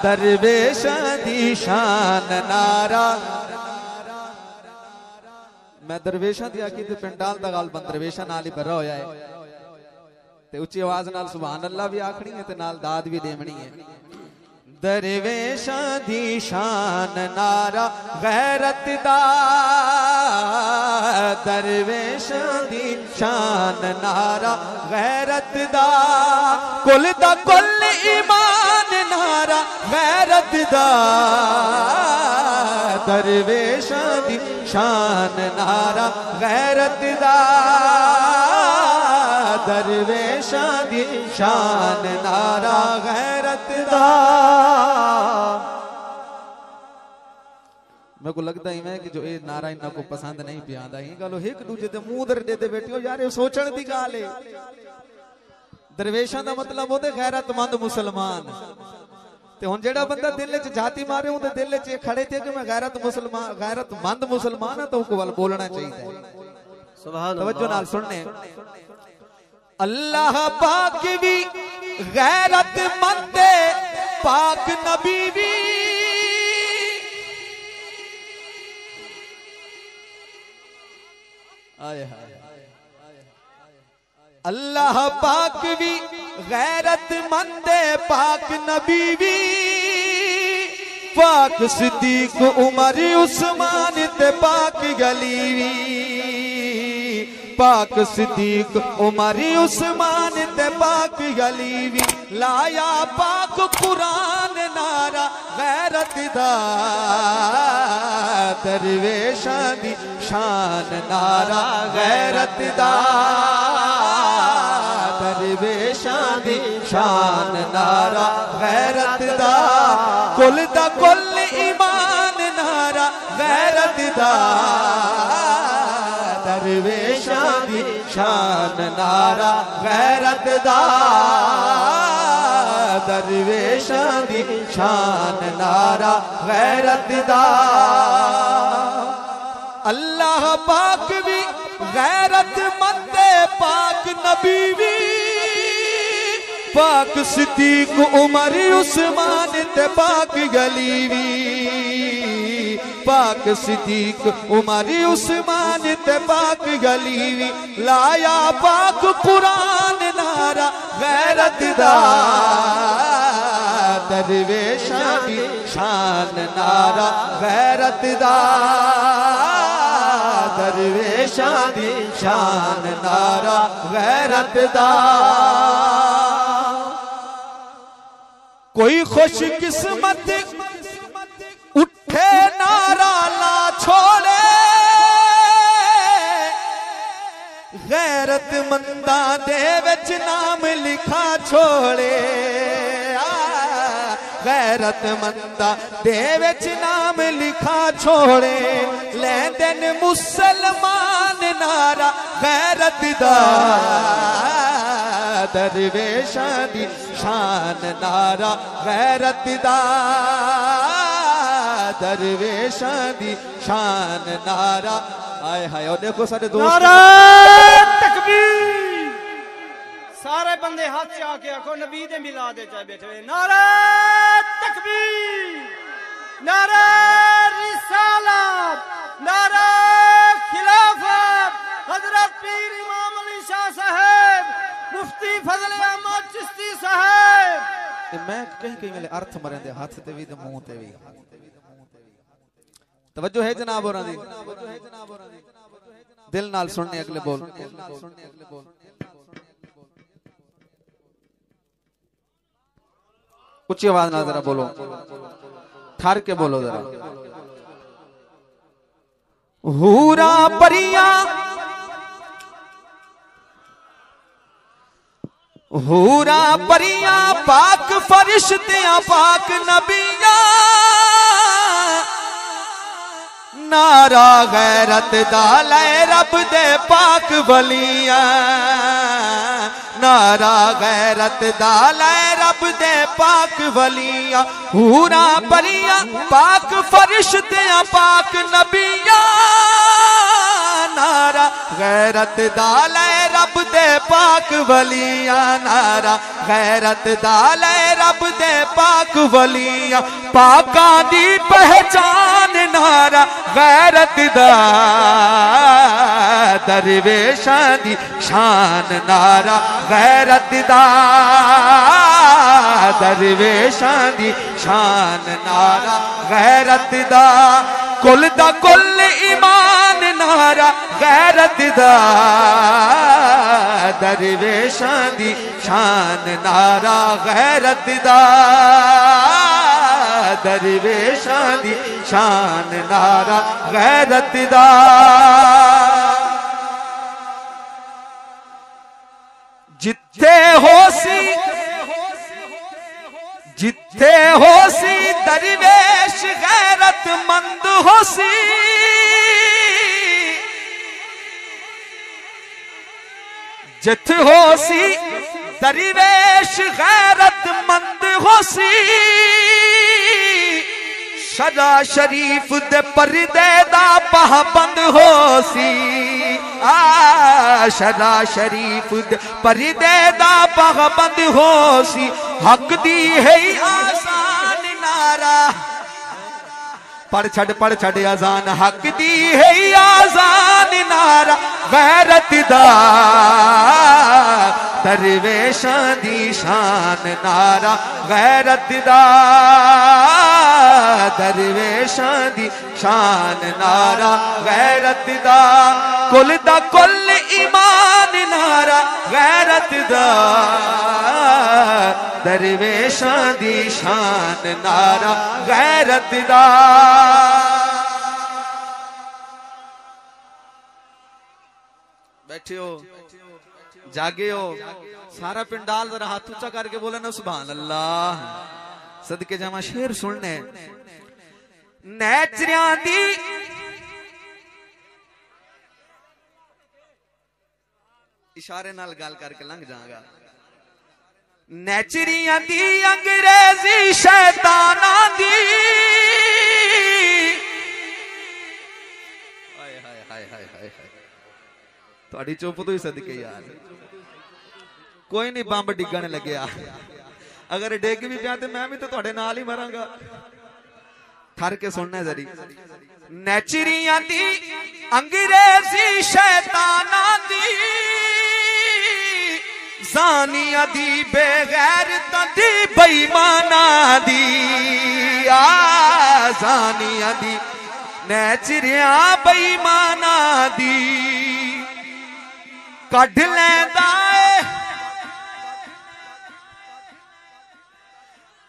दरवेशां दी शान नारा। मैं दरवेशां दी आखी ते पिंडाल दा गल बंद दरवेशां नाल ही भरा होया है ते उच्ची आवाज नाल सुभान अल्लाह भी आखनी है ते नाल दाद भी देवनी है। दरवेशां दी शान नारा गैरत दा, दरवेशां दी शान नारा गैरत दा, कुल दा कुल ईमान नारा गैरत दा, दरवेशां दी शान नारा गैरत दा, दरवेशां दी शान नारा गैरत दा। मेरे को लगता ही मैं कि जो ये नारा इन्हों को पसंद नहीं पियादा ही गलो एक दूजे दे मुंह दर देते बैठे हो यार, ये सोचण दी गाल है। दरवेशां दा मतलब होते गैरतमंद मुसलमान। ते हुण जेड़ा बंदा दिल च जाति मारे उहदे दिल च खड़े थे कि मैं गैरतमंद मुसलमान है तो उसको वाल बोलना चाहिए। सुभान अल्लाह। तवज्जो नाल सुनने, अल्लाह पाक भी गैरतमंद पाक नबी भी, अल्लाह पाक भी गैरतमंद पाक नबी भी, पाक सिद्दीक उमर उस्मान ते पाक गलीवी, पाक सिद्दीक उमर उस्मान ते पाक गलीवी, लाया पाक कुरान नारा गैरत दा, दरवेशां दी शान नारा गैरत दा, दरवेशां दी शान नारा गैरत दा, कुल दा कुल ईमान नारा गैरत दा, दरवेशां दी शान नारा गैरत दा, दरवेशां दी शान नारा गैरत दा। अल्लाह पाक भी गैरतमंद पाक नबी भी, पाक सिद्दीक उमर उस्मान ते पाक गलीवी, पाक सिद्दीक उमर उस्मान ते पाक गलीवी, लाया पाक कुरान नारा गैरत दा, दरवेशां दी शान नारा गैरत दा, दरवेशां दी शान नारा गैरत दा। कोई खुश किस्मत उठे नारा ला छोड़े, गैरतमंदा दे विच नाम लिखा छोड़े, गैरतमंदा दे विच नाम लिखा छोड़े, लेंदे ने मुसलमान नारा गैरत दा, दरवेशां दी शान नारा गैरत दा, दरवेशां दी शान नारा। आए हाय और देखो सारे दोस्त, नारा तकबीर, सारे बंदे हाथ से आके आखो नबी दे मिला दे चाहे बैठे हुए, नारा तकबीर, नारा रिसालत, नारा खिलाफत, हजरत पीर इमाम अली शाह साहब, मुफ्ती फजल अहमद चिश्ती साहब। मैं कहीं मेरे अर्थ मरे दे हाथ ते भी ते मुंह ते भी। तवज्जो है जनाब और दिल नाल सुनने अगले बोल, ऊंची आवाज नाल जरा बोलो, ठार के बोलो जरा। हूरा परिया, हूरा परिया पाक फरिश्तियां पाक नबिया, नारा गैरत दा लै रब दे पाक वलिया, नारा गैरत दा लै रब दे पाक वलिया, हूरा परिया पाक फरिश्तियां पाक नबिया, नारा गैरत दा लै रब दे पाक वलियां नारा गैरत दा लै रब दे पाक वलियां पाकां दी पहचान नारा गैरत दा दरवेशां दी शान नारा गैरत दा दरवेशां दी शान नारा गैरत दा कुल ईमान नारा गैरत दा दरवेशां दी शान नारा गैरत दा दरवेशां दी शान नारा गैरत दा जिथे होसी दरवेश गैरतमंद होसी जिथे होसी दरवेश गैरतमंद होसी शरा शरीफ दे पर्दे दा पाबंद होसी शरा शरीफ दे पर्दे दा पाबंद होसी हक दी है आसान नारा पढ़ छड़ आजान हक दी है आजान नारा गैरत दा दरवेशां दी शान नारा गैरत दा दरवेशां दी शान नारा गैरत दा कुल ईमान नारा गैरत दा दरवेशां दी शान नारा गैरत दा बैठे हो जागे हो सारा पिंडाल जरा हाथ ऊंचा करके बोले ना सुभान अल्लाह सदके जावा शेर सुनने नैचरियां दी इशारे नाल गल करके लंघ जागा नैचरियां दी अंग्रेजी शैताना दी हाय हाय हाय हाय हाय थोड़ी चुप तो ही सदके यार कोई नहीं बंब डिगन लगे अगर डिग भी पिया तो मैं भी तो थोड़े नाल ही मरांगा ठर के सुनना जरी नैचरियां दी अंग्रेजी शैताना दी जानिया दी बेगैरता दी बेईमाना दी जानिया दी नैचरिया बेईमाना दी कढ़ लैंदा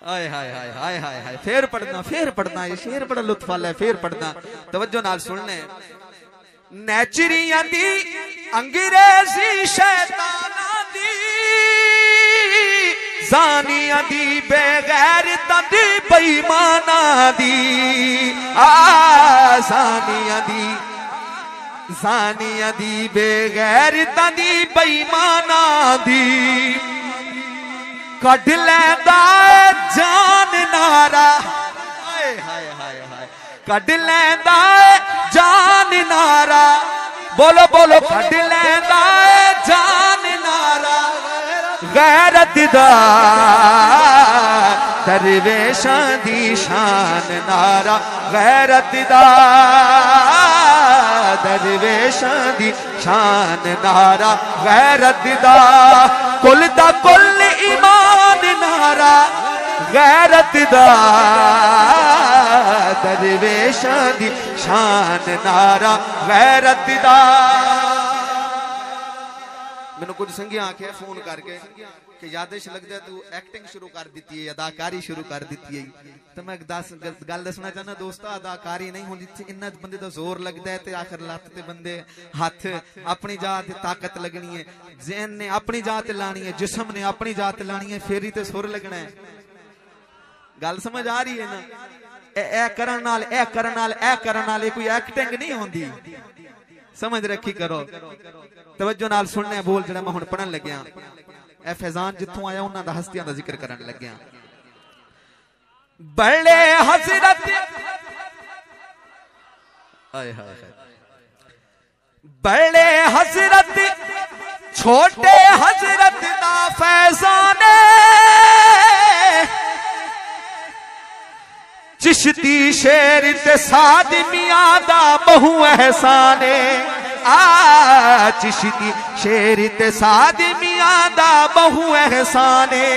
हाय हाय हाय हाय हाय हाय फिर पढ़ना ये शेर बड़ा लुत्फ वाला है फिर पढ़ना तवज्जो नाल सुनने नैचरियां दी अंग्रेजी शैताना दी जानिया दी बेगैरता दी बेईमाना दी जानिया दी बेगैरता दी बेईमाना दी कढ़ लैंदा जान नारा हाय हाय हाय हाय कढ़ लैंदा जान नारा बोलो बोलो कढ़ लैंदा जान नारा गैरत दा दरवेशां दी शान नारा गैरत दा दरवेशां दी शान नारा गैरत दा कुल ईमान नारा गैरत दा दरवेशां दी शान नारा गैरत दा मैनू कुछ संगिया आखे फोन करके कि यादेश लगता है तू एक्टिंग शुरू कर दी है अदाकारी शुरू कर दी है तो मैं गल दसना चाहना दोस्तों अदाकारी नहीं होनी इन्ना बंदे का जोर लगता है आखिर लत्त ते बंदे हाथ अपनी जात ताकत लगनी है जहन ने अपनी जात लानी है जिस्म ने अपनी जात लानी है फिर ही तो सुर लगना है गल समझ आ रही है ना ए करन नाल कोई एक्टिंग नहीं होंदी समझ रखी करो तवज्जो नाल सुनने बोल जड़ा मैं हुण पढ़न लग्या ए फैजान जिथों आया उन्हां दा हस्तियां दा जिक्र करन लग्या बड़े हजरत आय हाय हाय बड़े हजरत छोटे हजरत दा फैजाने चिश्ती शेर ते साद मियां दा बहु एहसाने आ चिश्ती शेर ते साद मियां दा बहु एहसाने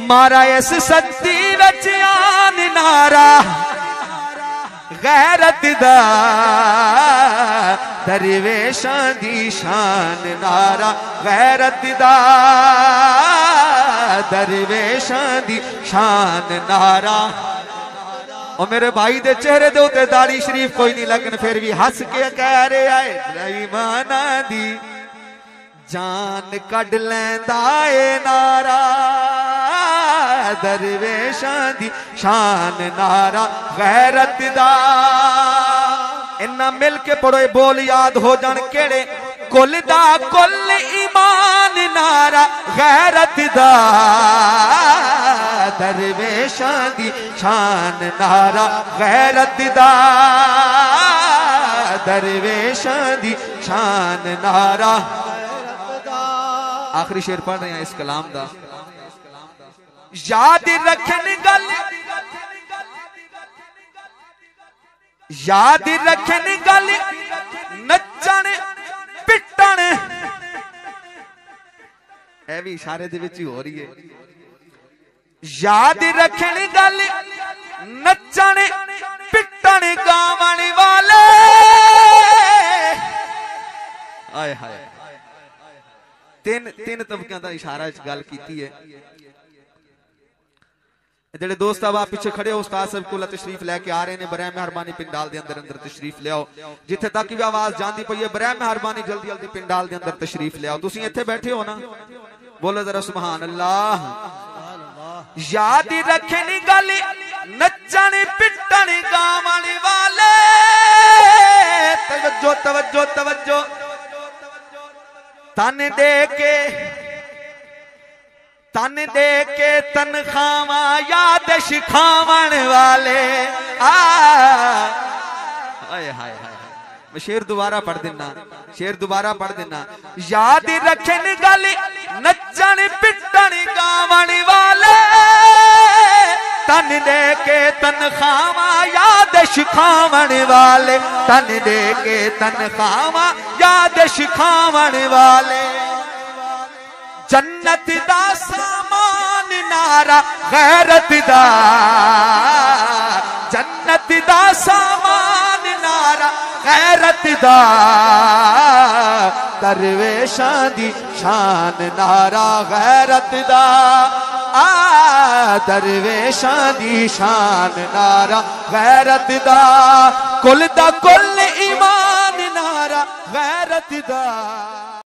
मारा इस सत्ती रचियान नारा गैरत दा दरवेशां दी शान नारा गैरत दा दरवेशां दी शान नारा। और मेरे भाई दे चेहरे दे उत्ते दाढ़ी शरीफ कोई नहीं लगन फिर भी हंस के कह रहे आए ईमाना दी जान कड लैंदा ए नारा दरवेशां दी शान नारा गैरत दा। इन्ना मिल के पढ़ो बोल याद हो जान केड़े कुल दा कुल ईमान नारा गैरत दा दरवेशां दी शान नारा गैरत दा दरवेशां दी शान नारा। आखिरी शेर पढ़ रहे हैं इस कलाम दा। याद रखन गल याद रखन गल नचन पिटन ए भी इशारे दे विच ही हो रही है। याद रखन गल नचन पिटन गावन वाले आए हाय तीन तबकियां दा इशारा इस गल कीती है। जेडे दोस्त अब पीछे खड़े हो उस्ताद साहब को तशरीफ लैके आ रहे हैं बरै मेहरबानी पिंडाल दे अंदर तशरीफ लियाओ जिथे तक भी आवाज जाती पई है बरै मेहरबानी जल्दी जल्दी पिंडाल दे अंदर तशरीफ लियाओ। तुसी इत्थे बैठे हो ना बोलो जरा सुभान अल्लाह। याद रखनी गल नचन पिटन गावन वाले तवज्जो तवज्जो तवज्जो तन दे के तनखावा याद शिखावन वाले हाय हाय मैं शेर दोबारा पढ़ देना शेर दोबारा पढ़ देना। याद रखन गल नचन पिटन गावन वाले तन दे के तनखावा याद शिखावन वाले तन दे के तनखावा याद शिखावन वाले। जन्नत दा सामान नारा गैरत दा जन्नत दा सामान नारा गैरत दा दरवेशां दी शान नारा गैरत दा दरवेशां दी शान नारा गैरत दा कुल ईमान नारा गैरत दा।